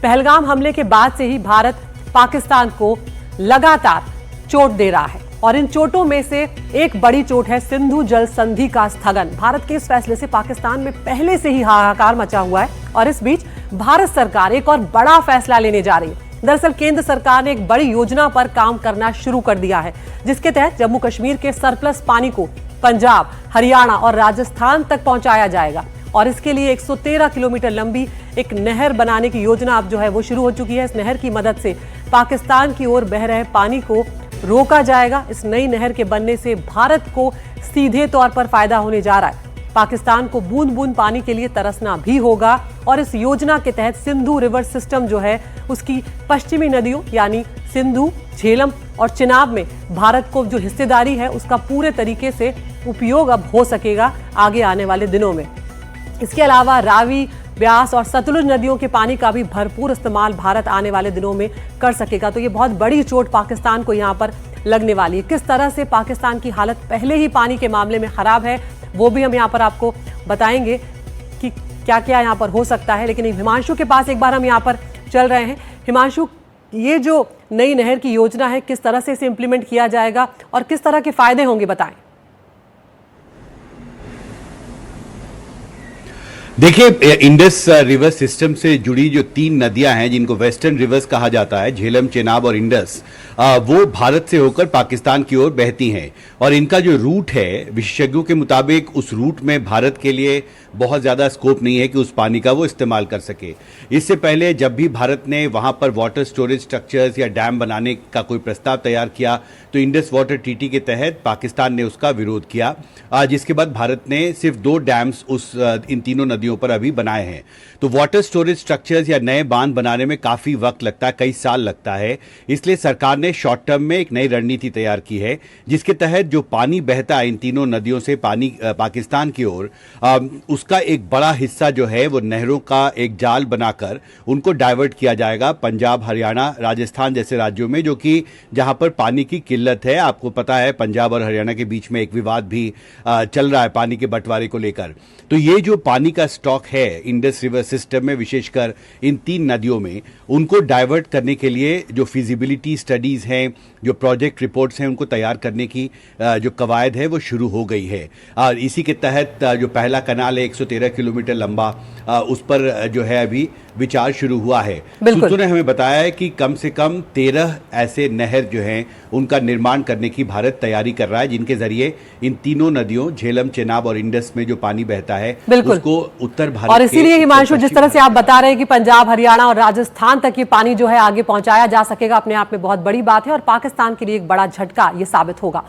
पहलगाम हमले के बाद से ही भारत पाकिस्तान को लगातार चोट दे रहा है और इन चोटों में से एक बड़ी चोट है सिंधु जल संधि का स्थगन। भारत के इस फैसले से पाकिस्तान में पहले से ही हाहाकार मचा हुआ है और इस बीच भारत सरकार एक और बड़ा फैसला लेने जा रही है। दरअसल केंद्र सरकार ने एक बड़ी योजना पर काम करना शुरू कर दिया है, जिसके तहत जम्मू कश्मीर के सरप्लस पानी को पंजाब, हरियाणा और राजस्थान तक पहुंचाया जाएगा और इसके लिए 113 किलोमीटर लंबी एक नहर बनाने की योजना अब जो है वो शुरू हो चुकी है। इस नहर की मदद से पाकिस्तान की ओर बह रहे पानी को रोका जाएगा। इस नई नहर के बनने से भारत को सीधे तौर पर फायदा होने जा रहा है। पाकिस्तान को बूंद बूंद पानी के लिए तरसना भी होगा और इस योजना के तहत सिंधु रिवर सिस्टम जो है उसकी पश्चिमी नदियों यानी सिंधु, झेलम और चिनाब में भारत को जो हिस्सेदारी है उसका पूरे तरीके से उपयोग अब हो सकेगा आगे आने वाले दिनों में। इसके अलावा रावी, ब्यास और सतलुज नदियों के पानी का भी भरपूर इस्तेमाल भारत आने वाले दिनों में कर सकेगा। तो ये बहुत बड़ी चोट पाकिस्तान को यहाँ पर लगने वाली है। किस तरह से पाकिस्तान की हालत पहले ही पानी के मामले में खराब है वो भी हम यहाँ पर आपको बताएंगे कि क्या क्या यहाँ पर हो सकता है। लेकिन हिमांशु के पास एक बार हम यहाँ पर चल रहे हैं। हिमांशु, ये जो नई नहर की योजना है किस तरह से इसे इम्प्लीमेंट किया जाएगा और किस तरह के फायदे होंगे, बताएं। देखिए, इंडस रिवर सिस्टम से जुड़ी जो 3 नदियां हैं जिनको वेस्टर्न रिवर्स कहा जाता है, झेलम, चेनाब और इंडस, वो भारत से होकर पाकिस्तान की ओर बहती हैं और इनका जो रूट है विशेषज्ञों के मुताबिक उस रूट में भारत के लिए बहुत ज़्यादा स्कोप नहीं है कि उस पानी का वो इस्तेमाल कर सके। इससे पहले जब भी भारत ने वहाँ पर वाटर स्टोरेज स्ट्रक्चर्स या डैम बनाने का कोई प्रस्ताव तैयार किया तो इंडस वाटर ट्रीटी के तहत पाकिस्तान ने उसका विरोध किया, जिसके बाद भारत ने सिर्फ 2 डैम्स इन तीनों नदियों पर अभी बनाए हैं। तो वाटर स्टोरेज स्ट्रक्चर्स या नए बांध बनाने में काफ़ी वक्त लगता है, कई साल लगता है। इसलिए सरकार ने शॉर्ट टर्म में एक नई रणनीति तैयार की है जिसके तहत जो पानी बहता है इन तीनों नदियों से पानी पाकिस्तान की ओर, उसका एक बड़ा हिस्सा जो है वो नहरों का एक जाल बनाकर उनको डाइवर्ट किया जाएगा पंजाब, हरियाणा, राजस्थान जैसे राज्यों में, जो कि जहां पर पानी की किल्लत है। आपको पता है पंजाब और हरियाणा के बीच में एक विवाद भी चल रहा है पानी के बंटवारे को लेकर। तो ये जो पानी का स्टॉक है इंडस रिवर सिस्टम में, विशेषकर इन 3 नदियों में, उनको डाइवर्ट करने के लिए जो फिजिबिलिटी स्टडीज हैं, जो प्रोजेक्ट रिपोर्ट्स हैं, उनको तैयार करने की जो कवायद है वो शुरू हो गई है। और इसी के तहत जो पहला कनाल है 113 किलोमीटर लंबा, उस पर जो है अभी विचार शुरू हुआ है। सूत्रों ने हमें बताया है कि कम से कम 13 ऐसे नहर जो हैं उनका निर्माण करने की भारत तैयारी कर रहा है, जिनके जरिए इन तीनों नदियों झेलम, चेनाब और इंडस में जो पानी बहता है उसको उत्तर भारत, और इसीलिए हिमांशु जिस तरह से आप बता रहे हैं कि पंजाब, हरियाणा और राजस्थान तक ये पानी जो है आगे पहुंचाया जा सकेगा, अपने आप में बहुत बड़ी बात है और पाकिस्तान के लिए एक बड़ा झटका ये साबित होगा।